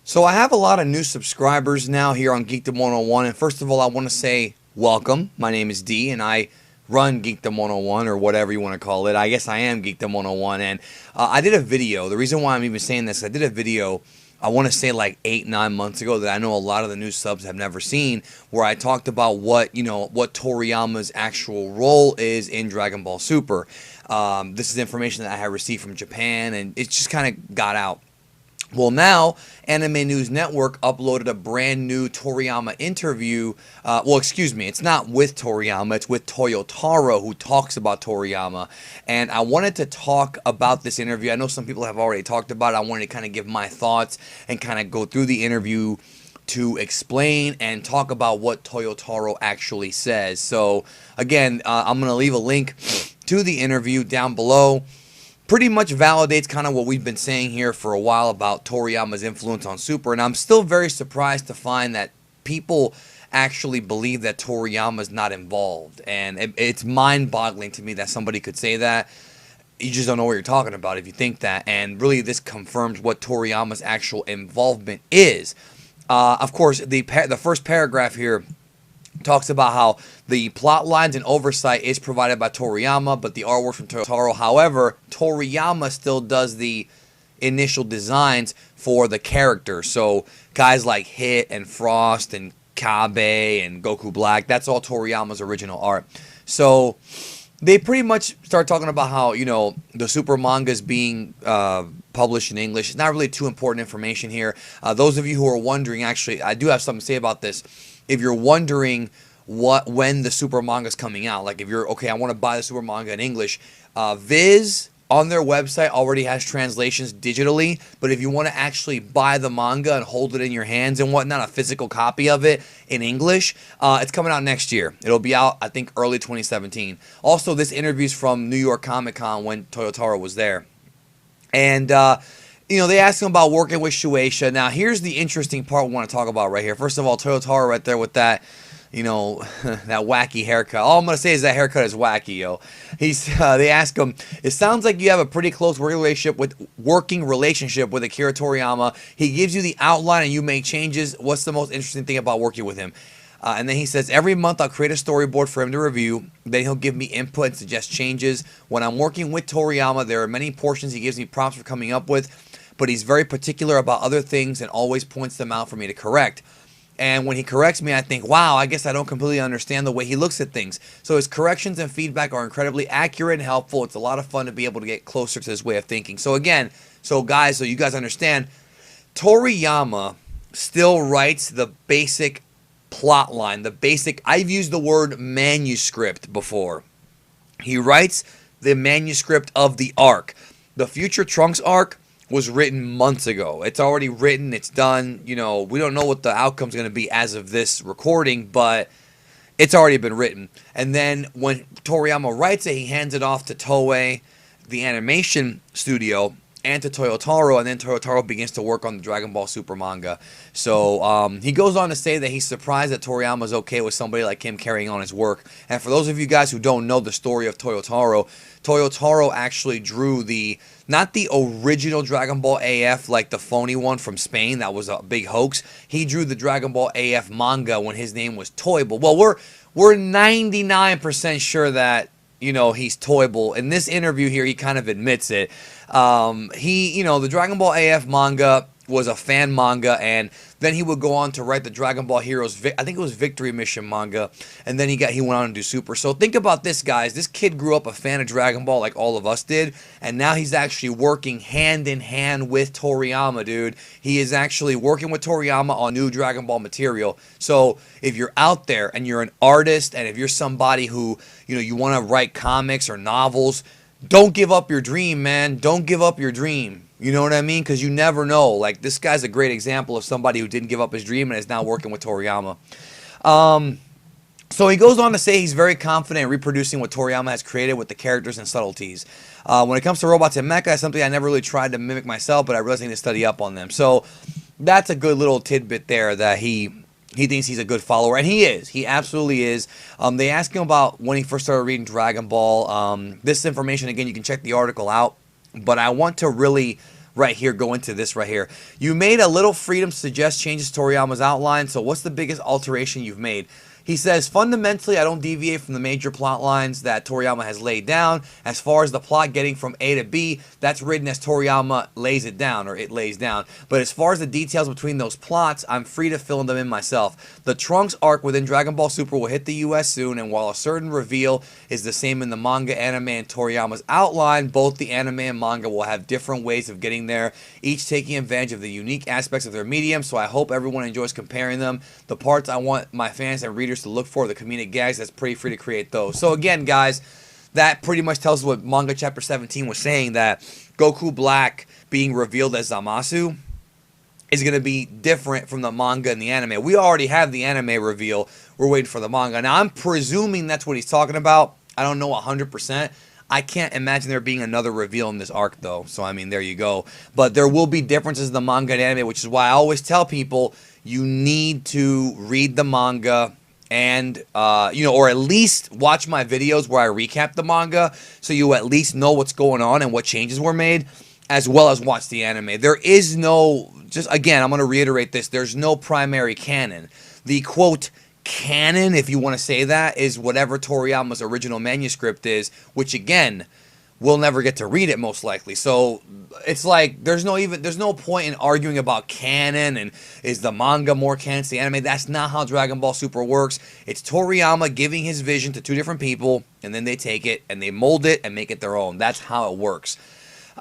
So I have a lot of new subscribers now here on Geekdom 101, and first of all, I want to say welcome. My name is D, and I run Geekdom 101, or whatever you want to call it. I guess I am Geekdom 101, and I did a video. The reason why I'm even saying this, I did a video, I want to say like 8-9 months ago that I know a lot of the new subs have never seen, where I talked about what Toriyama's actual role is in Dragon Ball Super. This is information that I had received from Japan, and it just kind of got out. Well, now Anime News Network uploaded a brand new Toriyama interview. Excuse me, it's not with Toriyama, it's with Toyotaro, who talks about Toriyama. And I wanted to talk about this interview. I know some people have already talked about it. I wanted to kind of give my thoughts and kind of go through the interview to explain and talk about what Toyotaro actually says. So, again, I'm going to leave a link to the interview down below. Pretty much validates kind of what we've been saying here for a while about Toriyama's influence on Super, and I'm still very surprised to find that people actually believe that Toriyama's not involved, and it's mind-boggling to me that somebody could say that. You just don't know what you're talking about if you think that, and really this confirms what Toriyama's actual involvement is. Of course, the first paragraph here talks about how the plot lines and oversight is provided by Toriyama, but the artwork from Toyotaro. However, Toriyama still does the initial designs for the characters. So guys like Hit and Frost and Kabe and Goku Black, that's all Toriyama's original art. So they pretty much start talking about how, the Super manga is being published in English. It's not really too important information here. Those of you who are wondering, actually, I do have something to say about this. If you're wondering when the Super manga is coming out, like if you're, okay, I want to buy the Super manga in English, Viz on their website already has translations digitally, but if you want to actually buy the manga and hold it in your hands and whatnot, a physical copy of it in English, it's coming out next year. It'll be out, I think, early 2017. Also, this interview's from New York Comic Con when Toyotaro was there. And, they asked him about working with Shueisha. Now, here's the interesting part we want to talk about right here. First of all, Toyotaro right there with that, that wacky haircut. All I'm going to say is that haircut is wacky, yo. They ask him, it sounds like you have a pretty close working relationship with Akira Toriyama. He gives you the outline and you make changes. What's the most interesting thing about working with him? And then he says, every month I'll create a storyboard for him to review. Then he'll give me input and suggest changes. When I'm working with Toriyama, there are many portions he gives me prompts for coming up with, but he's very particular about other things and always points them out for me to correct. And when he corrects me, I think, wow, I guess I don't completely understand the way he looks at things. So his corrections and feedback are incredibly accurate and helpful. It's a lot of fun to be able to get closer to his way of thinking. So again, so you guys understand, Toriyama still writes the basic plot line, I've used the word manuscript before. He writes the manuscript of the arc. The Future Trunks arc was written months ago. It's already written, it's done. We don't know what the outcome's going to be as of this recording, but it's already been written. And then when Toriyama writes it, he hands it off to Toei, the animation studio, and to Toyotaro, and then Toyotaro begins to work on the Dragon Ball Super manga. So he goes on to say that he's surprised that Toriyama's okay with somebody like him carrying on his work. And for those of you guys who don't know the story of Toyotaro, Toyotaro actually drew not the original Dragon Ball AF, like the phony one from Spain, that was a big hoax. He drew the Dragon Ball AF manga when his name was Toyble. Well, we're 99% sure that he's Toyble. In this interview here, he kind of admits it. The Dragon Ball AF manga was a fan manga, and then he would go on to write the Dragon Ball Heroes, I think it was Victory Mission manga, and then he went on to do Super. So think about this, guys. This kid grew up a fan of Dragon Ball like all of us did, and now he's actually working hand in hand with Toriyama, dude. He is actually working with Toriyama on new Dragon Ball material. So if you're out there and you're an artist, and if you're somebody who, you want to write comics or novels, don't give up your dream, man. Don't give up your dream. You know what I mean? Because you never know. Like, this guy's a great example of somebody who didn't give up his dream and is now working with Toriyama. So he goes on to say he's very confident in reproducing what Toriyama has created with the characters and subtleties. When it comes to robots and mecha, it's something I never really tried to mimic myself, but I really need to study up on them. So that's a good little tidbit there that he thinks he's a good follower, and he is. He absolutely is. They asked him about when he first started reading Dragon Ball. This information, again, you can check the article out, but I want to really right here go into this right here. You made a little freedom to suggest changes to Toriyama's outline. So what's the biggest alteration you've made? He says, fundamentally, I don't deviate from the major plot lines that Toriyama has laid down. As far as the plot getting from A to B, that's written as Toriyama lays it down, or it lays down. But as far as the details between those plots, I'm free to fill them in myself. The Trunks arc within Dragon Ball Super will hit the US soon, and while a certain reveal is the same in the manga, anime, and Toriyama's outline, both the anime and manga will have different ways of getting there, each taking advantage of the unique aspects of their medium, so I hope everyone enjoys comparing them. The parts I want my fans and readers to look for, the comedic gags, that's pretty free to create those. So again, guys, that pretty much tells us what manga chapter 17 was saying, that Goku Black being revealed as Zamasu is going to be different from the manga and the anime. We already have the anime reveal. We're waiting for the manga. Now, I'm presuming that's what he's talking about. I don't know 100%. I can't imagine there being another reveal in this arc, though. So, I mean, there you go. But there will be differences in the manga and anime, which is why I always tell people you need to read the manga and, you know, or at least watch my videos where I recap the manga so you at least know what's going on and what changes were made, as well as watch the anime. There is no, just again, I'm going to reiterate this, there's no primary canon. The quote, canon, if you want to say that, is whatever Toriyama's original manuscript is, which again, we'll never get to read it most likely. So it's like there's no point in arguing about canon and is the manga more canon to the anime. That's not how Dragon Ball Super works. It's Toriyama giving his vision to two different people, and then they take it and they mold it and make it their own. That's how it works.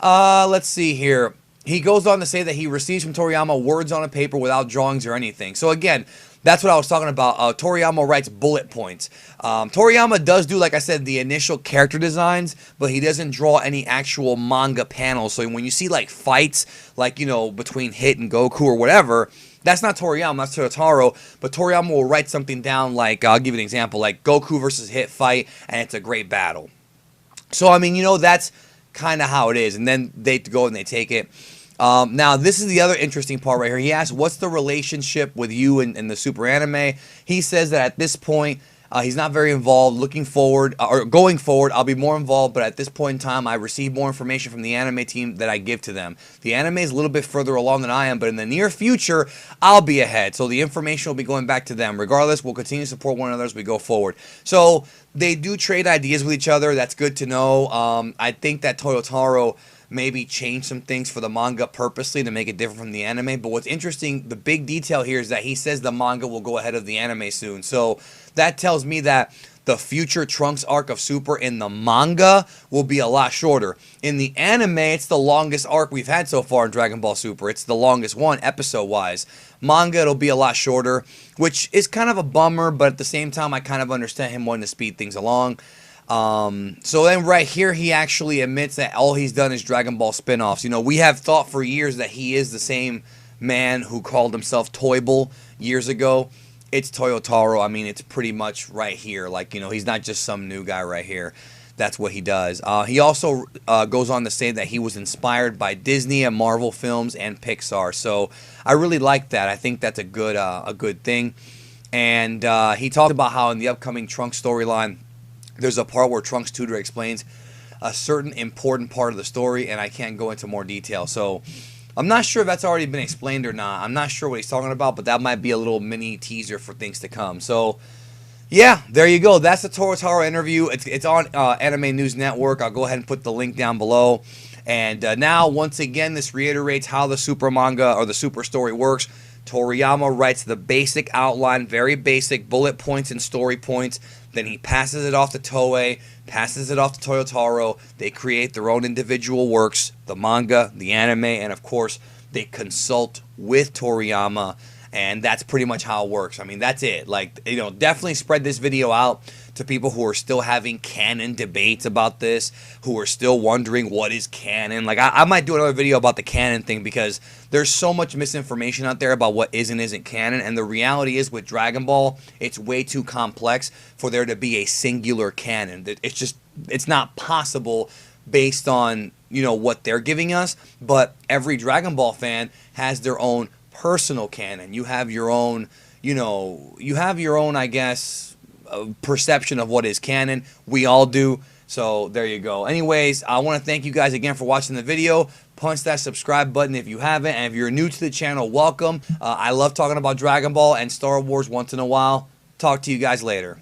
Let's see here. He goes on to say that he receives from Toriyama words on a paper without drawings or anything. So again, that's what I was talking about. Toriyama writes bullet points. Toriyama does do, like I said, the initial character designs, but he doesn't draw any actual manga panels. So when you see like fights, like, you know, between Hit and Goku or whatever, that's not Toriyama, that's Toyotaro. But Toriyama will write something down like, I'll give you an example, like Goku versus Hit fight, and it's a great battle. So, I mean, you know, that's kind of how it is. And then they go and they take it. Now, this is the other interesting part right here. He asks, what's the relationship with you and the Super Anime? He says that at this point, he's not very involved. Looking forward, or going forward, I'll be more involved, but at this point in time, I receive more information from the anime team that I give to them. The anime is a little bit further along than I am, but in the near future, I'll be ahead. So the information will be going back to them. Regardless, we'll continue to support one another as we go forward. So they do trade ideas with each other. That's good to know. I think that Toyotaro maybe change some things for the manga purposely to make it different from the anime. But what's interesting, the big detail here is that he says the manga will go ahead of the anime soon. So that tells me that the future Trunks arc of Super in the manga will be a lot shorter. In the anime, it's the longest arc we've had so far in Dragon Ball Super. It's the longest one, episode-wise. Manga, it'll be a lot shorter, which is kind of a bummer, but at the same time, I kind of understand him wanting to speed things along. So then right here, he actually admits that all he's done is Dragon Ball spin-offs. You know, we have thought for years that he is the same man who called himself Toyble years ago. It's Toyotaro. I mean, it's pretty much right here. Like, you know, he's not just some new guy right here. That's what he does. He also goes on to say that he was inspired by Disney and Marvel films and Pixar. So I really like that. I think that's a good thing. And he talked about how in the upcoming Trunks storyline, there's a part where Trunks' tutor explains a certain important part of the story, and I can't go into more detail. So I'm not sure if that's already been explained or not. I'm not sure what he's talking about, but that might be a little mini teaser for things to come. So, yeah, there you go. That's the Toyotaro interview. It's on Anime News Network. I'll go ahead and put the link down below. And now, once again, this reiterates how the Super manga or the Super story works. Toriyama writes the basic outline, very basic bullet points and story points. Then he passes it off to Toei, passes it off to Toyotaro. They create their own individual works, the manga, the anime, and of course, they consult with Toriyama, and that's pretty much how it works. I mean, that's it. Like, you know, definitely spread this video out to people who are still having canon debates about this, who are still wondering what is canon. Like, I might do another video about the canon thing because there's so much misinformation out there about what is and isn't canon, and the reality is with Dragon Ball, it's way too complex for there to be a singular canon. It's not possible based on, you know, what they're giving us, but every Dragon Ball fan has their own personal canon. You have your own, you know, I guess, perception of what is canon. We all do. So there you go. Anyways, I want to thank you guys again for watching the video. Punch that subscribe button if you haven't. And if you're new to the channel, welcome. I love talking about Dragon Ball and Star Wars once in a while. Talk to you guys later.